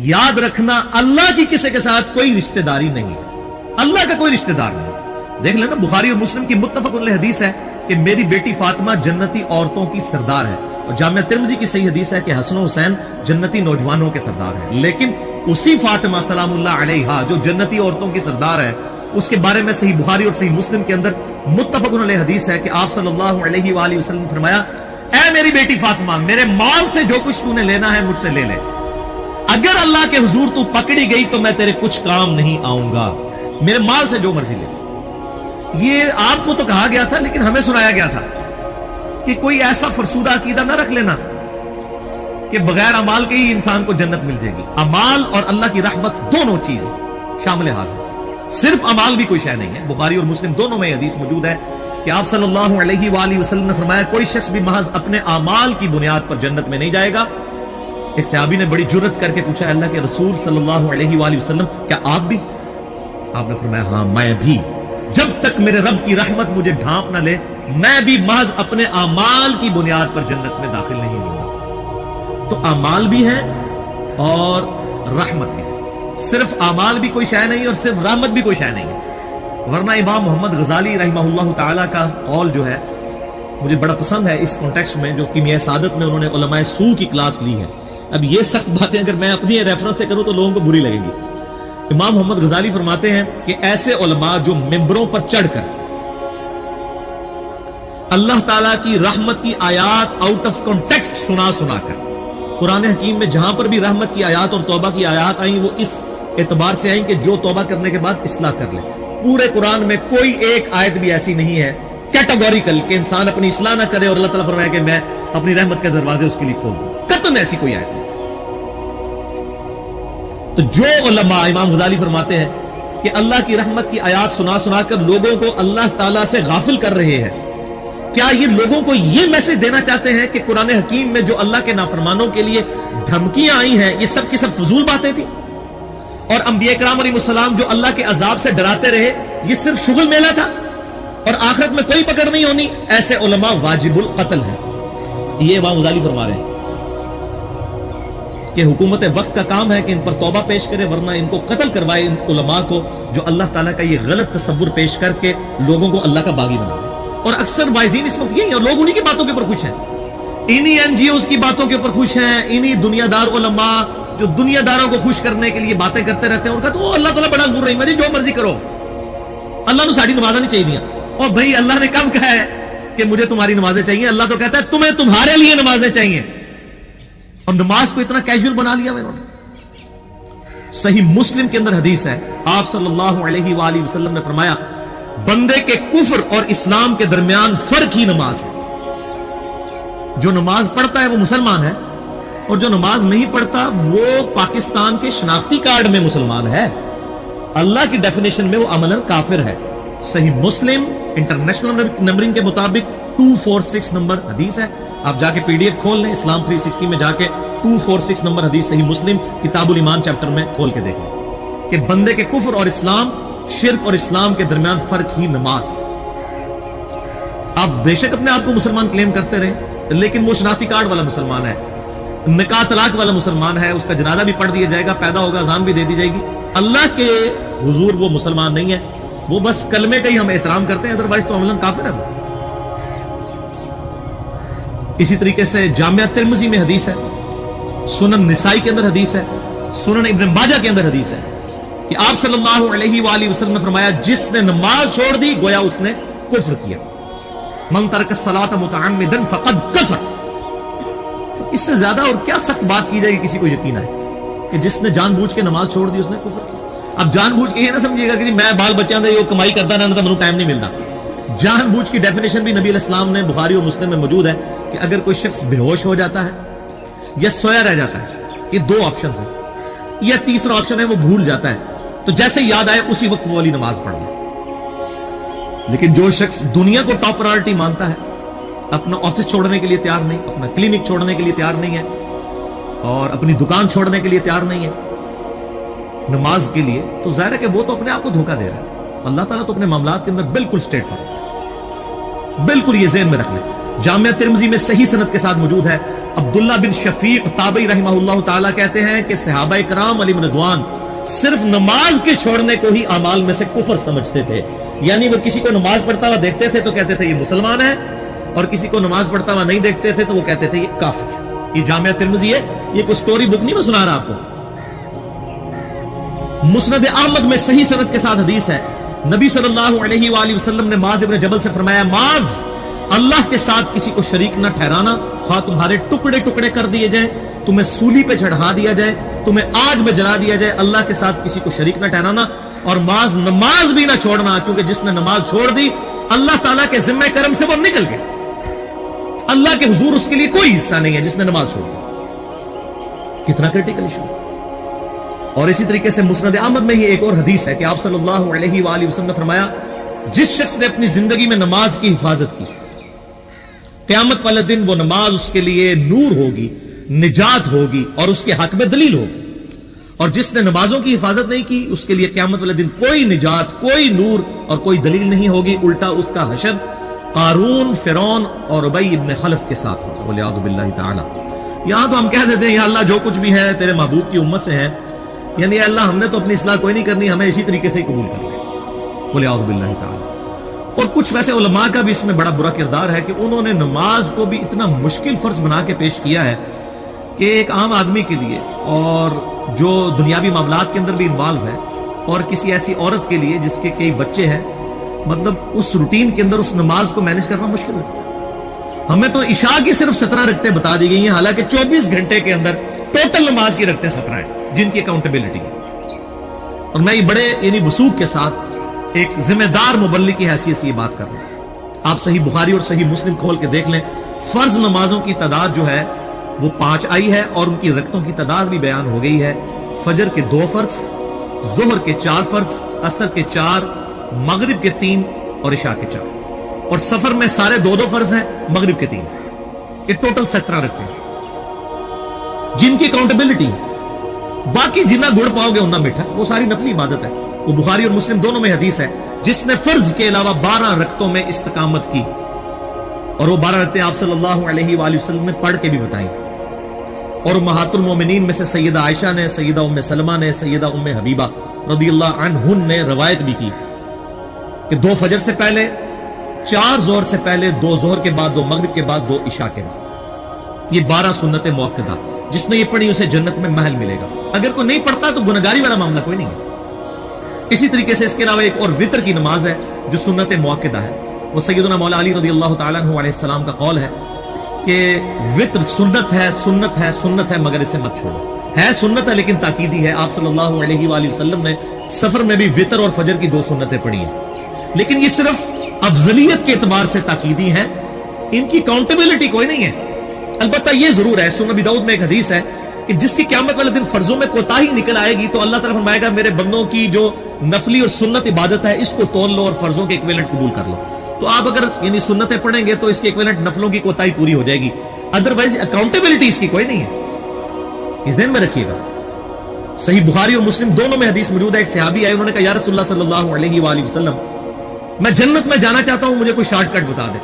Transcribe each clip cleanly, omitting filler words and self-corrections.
याद रखना अल्लाह की किसी के साथ कोई रिश्तेदारी नहीं है, अल्लाह का कोई रिश्तेदार नहीं है। देख लेना बुखारी और मुस्लिम की मुत्तफक़ अलैह हदीस है कि मेरी बेटी फातिमा जन्नती औरतों की सरदार है, और जामिया तिर्मिज़ी की सही हदीस है कि हसन हुसैन जन्नती नौजवानों के सरदार हैं। लेकिन उसी फातिमा सलामुल्लाह अलैहा जो जन्नती औरतों की सरदार है, उसके बारे में सही बुखारी और सही मुस्लिम के अंदर मुत्तफक़ अलैह हदीस है कि आप सल्लल्लाहु अलैहि वसल्लम ने फरमाया, ऐ मेरी बेटी फातिमा, मेरे माल से जो कुछ तूने लेना है मुझसे ले ले, अगर अल्लाह के हुजूर तू पकड़ी गई तो मैं तेरे कुछ काम नहीं आऊंगा, मेरे माल से जो मर्जी ले ले। ये आपको तो कहा गया था, लेकिन हमें सुनाया गया था कि कोई ऐसा फरसूदा अकीदा ना रख लेना कि बगैर अमाल के ही इंसान को जन्नत मिल जाएगी। अमाल और अल्लाह की रहमत दोनों चीजें शामिल हाल है, सिर्फ अमाल भी कोई शय नहीं है। बुखारी और मुस्लिम दोनों में हदीस मौजूद है कि आप सल्लल्लाहु अलैहि वसल्लम ने फरमाया, कोई शख्स भी महज अपने अमाल की बुनियाद पर जन्नत में नहीं जाएगा। एक सहाबी ने बड़ी जुर्रत करके पूछा, अल्लाह के रसूल सल्लल्लाहु अलैहि वसल्लम, क्या आप भी? आपने फरमाया, हाँ मैं भी, जब तक मेरे रब की रहमत मुझे ढांप ना ले, मैं भी महज अपने अमाल की बुनियाद पर जन्नत में दाखिल नहीं होगा। तो अमाल भी है और रहमत भी है, सिर्फ अमाल भी कोई शय नहीं और सिर्फ रहमत भी कोई शय नहीं है। वरना इमाम मोहम्मद गजाली रहमहुल्लाह ताला का कौल जो है मुझे बड़ा पसंद है इस कॉन्टेक्स्ट में, जो किमिया सादत में उन्होंने उलमाए सू की क्लास ली है। अब ये सख्त बातें अगर मैं अपनी रेफरेंस से करूं तो लोगों को बुरी लगेगी। इमाम मोहम्मद गजाली फरमाते हैं कि ऐसे उलमा जो मिंबरों पर चढ़कर अल्लाह ताला की रहमत की आयात आउट ऑफ कॉन्टेक्स्ट सुना कर, कुरान हकीम में जहां पर भी रहमत की आयात और तौबा की आयात आई, वो इस एतबार से आई कि जो तौबा करने के बाद इस्लाह कर ले। पूरे कुरान में कोई एक आयत भी ऐसी नहीं है कैटेगोरिकल कि इंसान अपनी इस्लाह ना करे और अल्लाह ताला फरमाए कि मैं अपनी रहमत के दरवाजे उसके लिए खोल दूं। कतन ऐसी कोई आयत नहीं। तो जो उलमा, इमाम गजाली फरमाते हैं कि अल्लाह की रहमत की आयात सुना कर लोगों को अल्लाह ताला से गाफिल कर रहे हैं, क्या ये लोगों को ये मैसेज देना चाहते हैं कि कुरान हकीम में जो अल्लाह के नाफरमानों के लिए धमकियां आई हैं, ये सब की सब फजूल बातें थी? और अंबिया किराम अलैहिस्सलाम जो अल्लाह के अजाब से डराते रहे, ये सिर्फ शुगल मेला था और आखिरत में कोई पकड़ नहीं होनी? ऐसे उलमा वाजिबुल कत्ल है। ये इमाम गजाली फरमा रहे हैं कि हुकूमत वक्त का काम है कि इन पर तौबा पेश करे, वरना इनको कत्ल करवाए, इन उलमा को जो अल्लाह ताला का ये गलत तसव्वुर पेश करके लोगों को अल्लाह का बागी बना रहे। और अक्सर वाइजीन इस वक्त यही है, और लोग उन्हीं की बातों के ऊपर खुश हैं, इन्हीं एनजीओ की बातों के ऊपर खुश हैं, इन्हीं दुनियादार उलमा जो दुनियादारों को खुश करने के लिए बातें करते रहते हैं। उनका तो अल्लाह ताला बड़ा गुर रही, जो मर्जी करो, अल्लाह ने साड़ी नमाजा नहीं चाहिए दिया। और भाई अल्लाह ने कब कहा है कि मुझे तुम्हारी नमाजें चाहिए? अल्लाह तो कहता है तुम्हें तुम्हारे लिए नमाजें चाहिए। और नमाज को इतना कैजुअल बना लिया इन्होंने। सही मुस्लिम के अंदर हदीस है, आप सल्लल्लाहु अलैहि वसल्लम ने फरमाया, बंदे के कुफ्र और इस्लाम के दरमियान फर्क ही नमाज है। जो नमाज पढ़ता है वो मुसलमान है, और जो नमाज नहीं पढ़ता वो पाकिस्तान के शनाख्ती कार्ड में मुसलमान है। अल्लाह की डेफिनेशन में वो अमलन काफिर है। सही मुस्लिम इंटरनेशनल नंबरिंग के मुताबिक 246 नंबर हदीस है। आप जाके पीडीएफ खोल लें, इस्लाम 360 में जाके 246 नंबर हदीस सही मुस्लिम किताबुल ईमान चैप्टर में खोल के देखें कि बंदे के कुफ्र और इस्लाम, शिर्क और इस्लाम के दरमियान फर्क ही नमाज है। आप बेशक अपने आप को मुसलमान क्लेम करते रहे, लेकिन वो शनाख्ती कार्ड वाला मुसलमान है, निकाह तलाक वाला मुसलमान है, उसका जनाजा भी पढ़ दिया जाएगा, पैदा होगा, अजान भी दे दी जाएगी। अल्लाह के हुजूर वो मुसलमान नहीं है, वो बस कलमे का ही हम एहतराम करते हैं, अदरवाइज तो अमलन काफिर है। इसी तरीके से जामिया तिर्मिज़ी में हदीस है, सुनन निसाई के अंदर हदीस है, सुनन इब्न माजा के अंदर हदीस है कि आप सल्लल्लाहु अलैहि वसल्लम ने फरमाया, जिसने नमाज छोड़ दी गोया उसने कुफ्र किया। मन तरक सलात मुतअम्मिदन फक़द कफ़र। तो इससे ज्यादा और क्या सख्त बात की जाएगी किसी को यकीन है कि जिसने जानबूझ के नमाज छोड़ दी उसने कुफ्र किया। अब जानबूझ के ये ना समझिएगा कि मैं बाल बच्चों से कमाई करता ना तो मैंने टाइम नहीं मिलता। जानबूझ की डेफिनेशन भी नबी अलैहिस्सलाम ने बुखारी और मुस्लिम में मौजूद है कि अगर कोई शख्स बेहोश हो जाता है या सोया रह जाता है, ये दो ऑप्शन है, या तीसरा ऑप्शन है वो भूल जाता है, तो जैसे याद आए उसी वक्त वो वाली नमाज पढ़ ले। लेकिन जो शख्स दुनिया को टॉप प्रायोरिटी मानता है, अपना ऑफिस छोड़ने के लिए तैयार नहीं, अपना क्लिनिक छोड़ने के लिए तैयार नहीं है और अपनी दुकान छोड़ने के लिए तैयार नहीं है नमाज के लिए, तो जाहिर है कि वो तो अपने आप को धोखा दे रहा है। अल्लाह ताला तो अपने मामलात के अंदर बिल्कुल स्ट्रेट फॉरवर्ड, बिल्कुल ये ज़हन में रख ले। जामिया तिरमिज़ी में सही सनद के साथ मौजूद है। अब्दुल्ला बिन शफीक ताबई रहमहुल्लाह ताला कहते हैं कि सहाबा इकराम अलैहिम रिदवान सिर्फ नमाज के छोड़ने को ही अमाल में से कुफर समझते थे। यानी वो किसी को नमाज पढ़ता हुआ देखते थे तो कहते थे ये मुसलमान है, और किसी को नमाज पढ़ता हुआ नहीं देखते थे तो वो कहते थे ये काफिर है। ये जामिया तिरमिज़ी है, ये कोई स्टोरी बुक नहीं मैं सुना रहा आपको। मुस्नद अहमद में सही सनद के साथ हदीस है, नबी सल्लल्लाहु अलैहि वसल्लम ने माज इब्न जबल से फरमाया, माज अल्लाह के साथ किसी को शरीक न ठहराना, हाँ तुम्हारे टुकड़े टुकड़े कर दिए जाए, तुम्हें सूली पे चढ़ा दिया जाए, तुम्हें आग में जला दिया जाए, अल्लाह के साथ किसी को शरीक न ठहराना, और माज नमाज भी ना छोड़ना, क्योंकि जिसने नमाज छोड़ दी अल्लाह ताला के जिम्मे करम से वो निकल गया, अल्लाह के हुजूर उसके लिए कोई हिस्सा नहीं है जिसने नमाज छोड़ दी। कितना क्रिटिकल इशू। और इसी तरीके से मुस्नद अहमद में ही एक और हदीस है कि आप सल्लल्लाहु अलैहि वसल्लम ने फरमाया, जिस शख्स ने अपनी जिंदगी में नमाज की हिफाजत की, क़यामत वाले दिन वो नमाज उसके लिए नूर होगी, निजात होगी और उसके हक में दलील होगी। और जिसने नमाजों की हिफाजत नहीं की उसके लिए क़यामत वाले दिन कोई निजात, कोई नूर और कोई दलील नहीं होगी, उल्टा उसका हशर कारून, फिरौन और उबई इब्न खलफ के साथ होगा। वलियादु बिल्लाहि ताला। यहां तो हम कह देते हैं या अल्लाह जो कुछ भी है तेरे महबूब की उम्मत से है, यानी अल्लाह हमने तो अपनी इस्लाह कोई नहीं करनी, हमें इसी तरीके से ही कबूल कर ले। वलियादु बिल्लाहि ताला। और कुछ वैसे उलमा का भी इसमें बड़ा बुरा किरदार है कि उन्होंने नमाज को भी इतना मुश्किल फर्ज बना के पेश किया है कि एक आम आदमी के लिए, और जो दुनियावी मामलात के अंदर भी इन्वॉल्व है, और किसी ऐसी औरत के लिए जिसके कई बच्चे हैं, मतलब उस रूटीन के अंदर उस नमाज को मैनेज करना मुश्किल लगता है। हमें तो इशा की सिर्फ 17 रकतें बता दी गई हैं, हालांकि 24 घंटे के अंदर टोटल नमाज की रकतें 17 हैं जिनकी अकाउंटेबिलिटी है। और मैं ये बड़े यानी वसूख के साथ एक जिम्मेदार मुबल्लिग की हैसियत से ये बात कर रहा हूं। आप सही बुखारी और सही मुस्लिम खोल के देख लें, फर्ज नमाजों की तादाद जो है वो 5 आई है, और उनकी रकतों की तादाद भी बयान हो गई है। फजर के 2 फर्ज, जोहर के 4 फर्ज, असर के 4, मगरिब के 3 और इशा के 4, और सफर में सारे 2-2 फर्ज हैं, मगरिब के 3। ये टोटल 17 रखते हैं जिनकी अकाउंटेबिलिटी। बाकी जितना गुड़ पाओगे उतना मीठा, वो सारी नफली इबादत है। वो बुखारी और मुस्लिम दोनों में हदीस है, जिसने फर्ज के अलावा 12 रकतों में इस्तिकामत की, और वो 12 रकतें आप सल्लल्लाहु अलैहि वसल्लम ने पढ़ के भी बताई। और उम्महातुल मोमिनीन में से सैयदा आयशा ने, सैयदा उम्मे सलमा ने, सैयदा उम्मे हबीबा रदियल्लाहु अन्हुन ने रवायत भी की कि 2 फजर से पहले, 4 जोहर से पहले, 2 जोहर के बाद, 2 मगरिब के बाद, 2 इशा के बाद, ये 12 सुन्नतें मुअक्कदा। जिसने ये पढ़ी उसे जन्नत में महल मिलेगा। अगर कोई नहीं पढ़ता तो गुनहगारी वाला मामला कोई नहीं है। इसी तरीके से इसके अलावा एक और वितर की नमाज है जो सुन्नत मुअक्कदा है। वो सैयदना मौला अली रज़ियल्लाहु ताला अन्हु अलैहि सलाम का कौल है कि वित्र सुन्नत है, सुन्नत है, सुन्नत है, मगर इसे मत छोड़ो। है सुन्नत है लेकिन ताकीदी है। आप सल्लल्लाहु अलैहि वसल्लम ने सफर में भी वितर और फजर की 2 सुन्नतें पढ़ी हैं, लेकिन ये सिर्फ अफजलियत के एतबार से ताकीदी हैं, इनकी काउंटेबिलिटी कोई नहीं है। अलबत्ता ये जरूर है, सुनन अबी दाऊद में एक हदीस है कि जिसकी क़यामत वाले दिन फर्जों में कोताही निकल आएगी तो अल्लाह ताला फरमाएगा मेरे बंदों की जो नफली और सुन्नत इबादत है इसको तोल लो और फर्जों के इक्विवेलेंट कबूल कर लो। तो आप अगर यानी सुन्नतें पढ़ेंगे तो इसके इक्विवेलेंट नफलों की कोताही पूरी हो जाएगी, अदरवाइज अकाउंटेबिलिटी इसकी कोई नहीं है। इस ध्यान में रखिएगा। सही बुखारी और मुस्लिम दोनों में हदीस मौजूद है। एक सहाबी आए, उन्होंने कहा या रसूलुल्लाह सल्लल्लाहु अलैहि वसल्लम, मैं जन्नत में जाना चाहता हूं, मुझे कोई शॉर्टकट बता दे।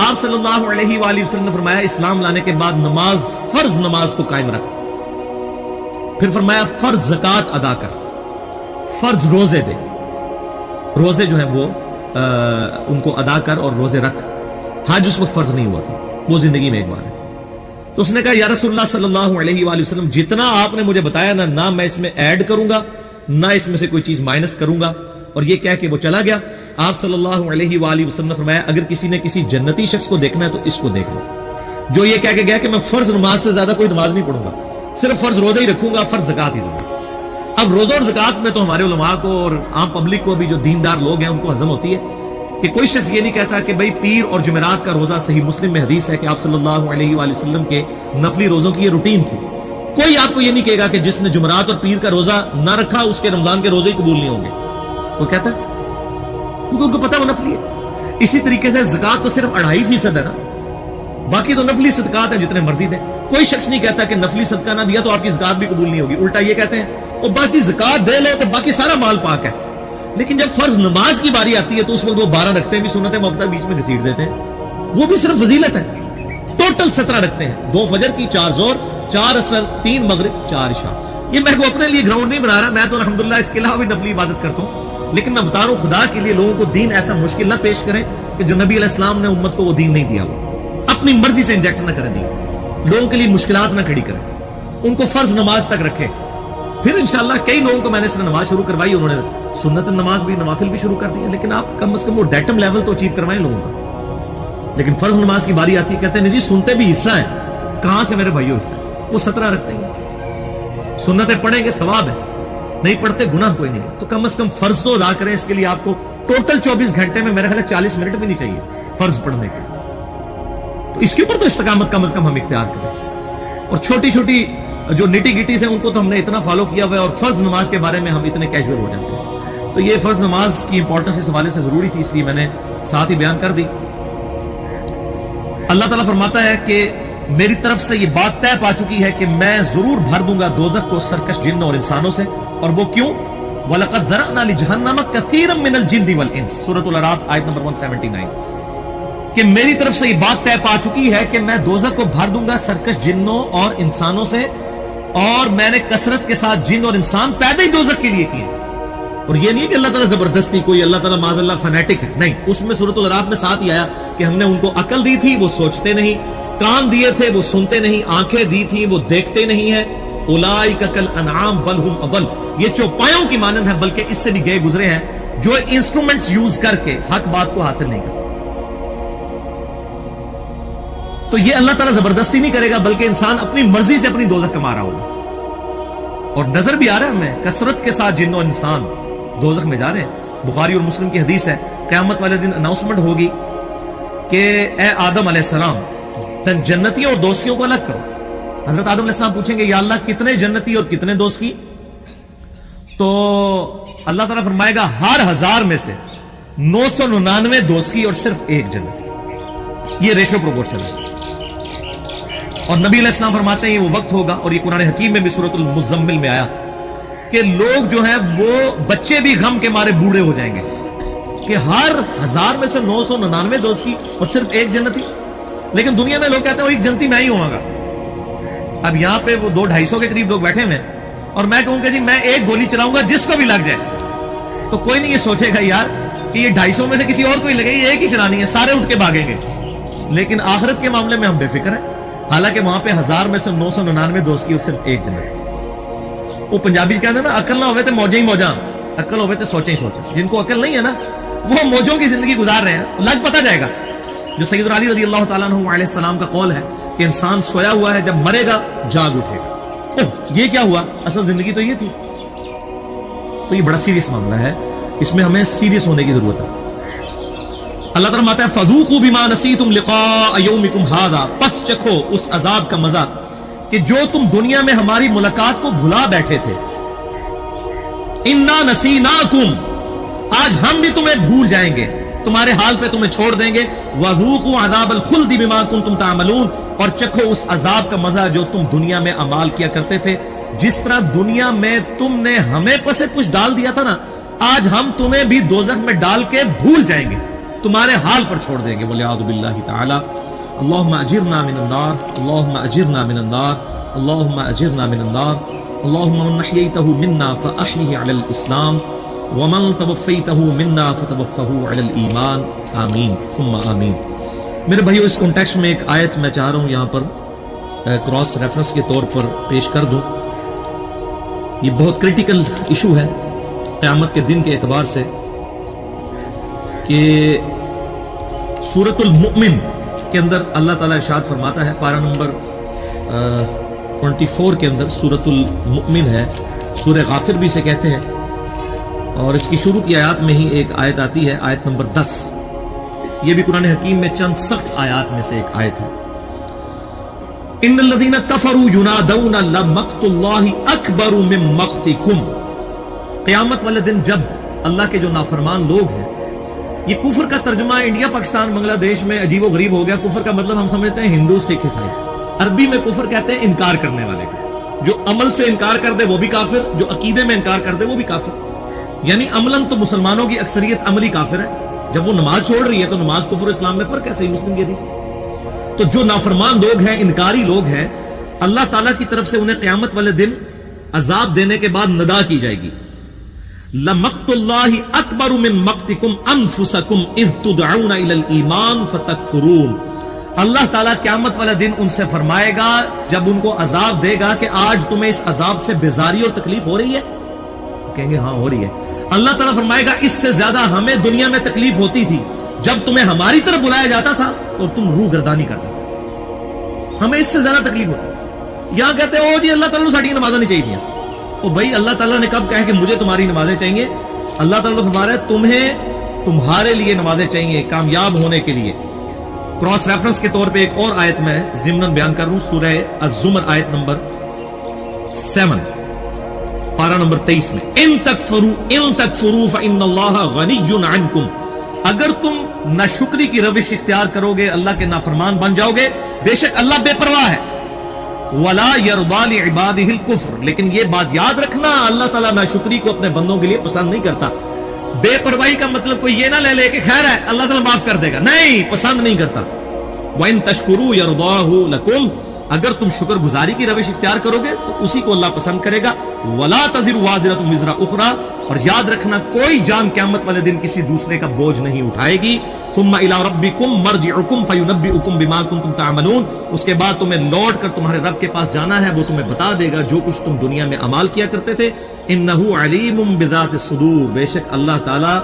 आप सल्लल्लाहु अलैहि वसल्लम ने फरमाया इस्लाम लाने के बाद नमाज, फर्ज नमाज को कायम रख। फिर फरमाया फर्ज ज़कात अदा कर, फर्ज रोजे दे, रोजे जो है वो उनको अदा कर और रोजे रख। हज उस वक्त फर्ज नहीं हुआ था, वो जिंदगी में एक बार है। तो उसने कहा या रसूलुल्लाह सल्लल्लाहु अलैहि वसल्लम, जितना आपने मुझे बताया ना मैं इसमें ऐड करूंगा ना इसमें से कोई चीज माइनस करूंगा। और ये कह के वो चला गया। आप सल्लल्लाहु अलैहि वसल्लम ने फरमाया अगर किसी ने किसी जन्नती शख्स को देखना है तो इसको देख लो, जो ये कह के गया कि मैं फर्ज नमाज से ज्यादा कोई नमाज नहीं पढ़ूंगा, सिर्फ फर्ज रोजा ही रखूंगा, फर्ज ज़कात ही दूंगा। अब रोजा और ज़कात में तो हमारे उलमा को और आम पब्लिक को भी जो दीनदार लोग हैं उनको हजम होती है कि कोई शख्स ये नहीं कहता कि भाई पीर और जुमेरात का रोजा, सही मुस्लिम में हदीस है कि आप सल्लल्लाहु अलैहि वसल्लम के नफली रोजों की ये रूटीन थी। कोई आपको ये नहीं कहेगा कि जिसने जुमेरात और पीर का रोजा ना रखा उसके रमजान के रोजे ही कबूल नहीं होंगे, वो कहता है, क्योंकि उनको पता वो नफली है। इसी तरीके से ज़कात तो सिर्फ 2.5% है ना, बाकी तो नफली सदकात है जितने मर्जी दें। कोई शख्स नहीं कहता कि नफली सदका ना दिया तो आपकी ज़कात भी कबूल नहीं होगी। उल्टा ये कहते हैं वो बस जी ज़कात दे लो तो बाकी सारा माल पाक है। लेकिन जब फर्ज नमाज की बारी आती है तो उस वक्त वो 12 रखते हैं भी, सुन्नत मुअक्कदा बीच में घसीट देते हैं, वो भी सिर्फ फजीलत है। ٹوٹل 17 رکھتے ہیں، 2 فجر کی، 4 زور، 4 عصر، 3 مغرب، 4 عشاء. یہ میں کو اپنے لیے گراؤنڈ نہیں بنا رہا، میں تو الحمدللہ اس کے علاوہ بھی نفلی عبادت کرتا ہوں، لیکن میں بتا رہا ہوں خدا کے لیے لوگوں کو دین ایسا مشکل نہ پیش کریں کہ جو نبی علیہ السلام نے امت کو وہ دین نہیں دیا، وہ اپنی مرضی سے انجیکٹ نہ کریں، دین لوگوں کے لیے مشکلات نہ کھڑی کریں، ان کو فرض نماز تک رکھیں. پھر انشاءاللہ کئی لوگوں کو میں نے اس طرح نماز شروع کروائی، انہوں نے سنت نماز بھی، نوافل بھی شروع کر دی، لیکن آپ کم از کم وہ ڈیٹم لیول تو اچیو کروائیں لوگوں کا. لیکن فرض نماز کی باری آتی ہے، کہتے ہیں نہیں جی سنتے بھی حصہ ہے. کہاں سے میرے بھائیوں حصہ ہے؟ وہ 17 رکھتے ہیں، سنتیں پڑھیں گے ثواب ہے، نہیں پڑھتے گناہ کوئی نہیں. تو کم از کم فرض تو ادا کریں. اس کے لیے آپ کو ٹوٹل 24 گھنٹے میں میرے خیال 40 منٹ بھی نہیں چاہیے فرض پڑھنے کے. تو اس کے اوپر تو استقامت کم از کم ہم اختیار کریں. اور چھوٹی چھوٹی جو نٹی گٹیز ہیں ان کو تو ہم نے اتنا فالو کیا ہوا ہے، اور فرض نماز کے بارے میں ہم اتنے کیجول ہو جاتے ہیں. تو یہ فرض نماز کی امپورٹنس اس حوالے سے ضروری تھی، اس لیے میں نے ساتھ ہی بیان کر دی. اللہ تعالیٰ فرماتا ہے کہ میری طرف سے یہ بات طے پا چکی ہے کہ میں ضرور بھر دوں گا دوزخ کو سرکش جن اور انسانوں سے. اور وہ کیوں؟ وَلَقَدْ ذَرَأْنَا لِجَهَنَّمَ كَثِيرًا مِنَ الْجِنِّ وَالْإِنسِ، سورۃ الاعراف آیت نمبر 179. کہ میری طرف سے یہ بات طے پا چکی ہے کہ میں دوزخ کو بھر دوں گا سرکش جنوں اور انسانوں سے، اور میں نے کثرت کے ساتھ جن اور انسان پیدا ہی دوزخ کے لیے کیے. اور یہ نہیں کہ اللہ تعالیٰ زبردستی کوئی اللہ تعالیٰ معاذ اللہ فنیٹک ہے، نہیں. اس میں سورۃ الاعراف میں ساتھ ہی آیا کہ ہم نے ان کو عقل دی تھی وہ سوچتے نہیں، کان دیے تھے وہ سنتے نہیں، آنکھیں دی تھی وہ دیکھتے نہیں ہیں. اولئک کالانعام بل ہم اضل، یہ چوپایوں کی مانند ہے بلکہ اس سے بھی گئے گزرے ہیں، جو انسٹرومنٹس یوز کر کے حق بات کو حاصل نہیں کرتے. تو یہ اللہ تعالیٰ زبردستی نہیں کرے گا، بلکہ انسان اپنی مرضی سے اپنی دوزخ کما رہا ہوگا. اور نظر بھی آ رہا ہے ہمیں، کثرت کے ساتھ جن اور انسان دوزخ میں جا رہے ہیں. بخاری اور مسلم کی حدیث ہے، قیامت والے دن اناؤنسمنٹ ہوگی کہ اے آدم علیہ السلام، تن جنتیوں اور دوستیوں کو الگ کرو. حضرت آدم علیہ السلام پوچھیں گے یا اللہ کتنے جنتی اور کتنے دوست کی؟ تو اللہ تعالیٰ فرمائے گا ہر 1000 میں سے 999 دوست کی اور صرف 1 جنتی. یہ ریشو پروپورشن ہے. اور نبی علیہ السلام فرماتے ہیں یہ وہ وقت ہوگا، اور یہ قرآن حکیم میں بھی سورۃ المزمل میں آیا، کہ لوگ جو ہیں وہ بچے بھی غم کے مارے بوڑھے ہو جائیں گے کہ ہر 1000 میں سے 999 دوست کی اور صرف 1 جنتی. لیکن دنیا میں لوگ کہتے ہیں وہ 1 جنتی میں ہی ہوں گا. اب یہاں پہ وہ 200-250 کے قریب لوگ بیٹھے ہوئے ہیں، اور میں کہوں کہ جی میں 1 گولی چلاؤں گا جس کو بھی لگ جائے، تو کوئی نہیں یہ سوچے گا یار کہ یہ 250 میں سے کسی اور کو ہی لگے، یہ 1 ہی چلانی ہے، سارے اٹھ کے بھاگیں گے. لیکن آخرت کے معاملے میں ہم بے فکر ہیں، حالانکہ وہاں پہ 1000 میں سے 999 دوست کی اور صرف 1 جنت کی. وہ پنجابی کہتے ہیں نا، عقل نہ ہوئے تو موجیں ہی موجاں، عقل ہوئے تو سوچیں ہی سوچیں. جن کو عقل نہیں ہے نا وہ موجوں کی زندگی گزار رہے ہیں، لگ پتہ جائے گا. جو سیدنا علی رضی اللہ تعالیٰ عنہ علیہ السلام کا قول ہے کہ انسان سویا ہوا ہے، جب مرے گا جاگ اٹھے گا. اوہ یہ کیا ہوا؟ اصل زندگی تو یہ تھی. تو یہ بڑا سیریس معاملہ ہے، اس میں ہمیں سیریس ہونے کی ضرورت ہے. اللہ تعالیٰ فرماتا ہے فذوقوا بما نسیتم لقاء یومکم ھذا، پس چکھو اس عذاب کا مزہ کہ جو تم دنیا میں ہماری ملاقات کو بھلا بیٹھے تھے. انا نسیناکم، آج ہم بھی تمہیں بھول جائیں گے، تمہارے حال پہ تمہیں چھوڑ دیں گے. وذوقوا عذاب الخلد بما کنتم تعملون، اور چکھو اس عذاب کا مزہ جو تم دنیا میں اعمال کیا کرتے تھے. جس طرح دنیا میں تم نے ہمیں پسے پش ڈال دیا تھا نا، آج ہم تمہیں بھی دوزخ میں ڈال کے بھول جائیں گے، تمہارے حال پر چھوڑ دیں گے. والعیاذ باللہ تعالی. اللہم اجرنا من النار، اللہم اجرنا من النار، اللہم اجرنا من النار. اللہم من احییتہ منا فاحیہ علی الاسلام، ومن توفیتہ منا فتوفہ علی الایمان. آمین ثم آمین. میرے بھائیو، اس کانٹیکسٹ میں ایک آیت میں چاہ رہا ہوں یہاں پر کراس ریفرنس کے طور پر پیش کر دوں. یہ بہت کریٹیکل ایشو ہے قیامت کے دن کے اعتبار سے، کہ سورۃ المؤمن کے اندر اللہ تعالیٰ ارشاد فرماتا ہے، پارہ نمبر 24 کے اندر سورۃ المؤمن ہے، سورہ غافر بھی اسے کہتے ہیں، اور اس کی شروع کی آیات میں ہی ایک آیت آتی ہے، آیت نمبر 10. یہ بھی قرآن حکیم میں چند سخت آیات میں سے ایک آیت ہے. ان الذین کفروا ینادون لمقت اللہ اکبر من مقتکم. قیامت والے دن جب اللہ کے جو نافرمان لوگ ہیں، یہ کفر کا ترجمہ انڈیا پاکستان بنگلہ دیش میں عجیب و غریب ہو گیا. کفر کا مطلب ہم سمجھتے ہیں ہندو سکھ عیسائی. عربی میں کفر کہتے ہیں انکار کرنے والے کو. جو عمل سے انکار کر دے وہ بھی کافر، جو عقیدے میں انکار کر دے وہ بھی کافر. یعنی عملاً تو مسلمانوں کی اکثریت عملی کافر ہے. جب وہ نماز چھوڑ رہی ہے تو نماز کفر اسلام میں فرق ہے، صحیح مسلم کی حدیث. تو جو نافرمان لوگ ہیں، انکاری لوگ ہیں، اللہ تعالیٰ کی طرف سے انہیں قیامت والے دن عذاب دینے کے بعد ندا کی جائے گی. لَمَقْتُ اللَّهِ أَكْبَرُ مِن مَقْتِكُمْ أَنفُسَكُمْ إِذْ تُدْعَوْنَ إِلَى الْإِيمَانِ فَتَكْفُرُونَ. اللہ تعالیٰ قیامت والا دن ان سے فرمائے گا جب ان کو عذاب دے گا کہ آج تمہیں اس عذاب سے بیزاری اور تکلیف ہو رہی ہے؟ کہیں گے ہاں ہو رہی ہے. اللہ تعالیٰ فرمائے گا اس سے زیادہ ہمیں دنیا میں تکلیف ہوتی تھی جب تمہیں ہماری طرف بلایا جاتا تھا اور تم روح گردانی کرتے تھے. ہمیں اس سے زیادہ تکلیف ہوتی تھی. یہاں کہتے ہیں او جی اللہ تعالیٰ نے ساڑھی نمازیں نہیں چاہیے. او بھائی اللہ تعالیٰ نے کب کہا کہ مجھے تمہاری نمازیں چاہیے؟ اللہ تعالیٰ فرما رہا ہے تمہیں تمہارے لیے نمازیں چاہیے کامیاب ہونے کے لیے. کراس ریفرنس کے طور پہ ایک اور آیت میں ضمناً بیان کر رہا ہوں، سورہ الزمر آیت نمبر 7 پارہ نمبر 23 میں، ان تکفروا فإن اللہ غنی عنکم. اگر تم ناشکری کی روش اختیار کرو گے، اللہ کے نافرمان بن جاؤ گے، بے شک اللہ بے پرواہ ہے. ولا يرضى لعباده الكفر، لیکن یہ بات یاد رکھنا اللہ تعالیٰ ناشکری کو اپنے بندوں کے لیے پسند نہیں کرتا. بے پرواہی کا مطلب کوئی یہ نہ لے لے کہ خیر ہے اللہ تعالیٰ معاف کر دے گا، نہیں، پسند نہیں کرتا. وَإِن تَشْكُرُوا يَرْضَاهُ لَكُمْ، اگر تم شکر گزاری کی روش اختیار کرو گے تو اسی کو اللہ پسند کرے گا. وَلَا تَزِرُ وَازِرَةٌ وِزْرَ أُخْرَى، اور یاد رکھنا کوئی جان قیامت والے دن کسی دوسرے کا بوجھ نہیں اٹھائے گی. ثُمَّ إِلَىٰ رَبِّكُمْ مَرْجِعُكُمْ فَيُنَبِّئُكُمْ بِمَا كُنتُمْ تَعْمَلُونَ. اس کے بعد تمہیں لوٹ کر تمہارے رب کے پاس جانا ہے، وہ تمہیں بتا دے گا جو کچھ تم دنیا میں اعمال کیا کرتے تھے. إِنَّهُ عَلِيمٌ بِذَاتِ الصُّدُورِ، بے شک اللہ تعالیٰ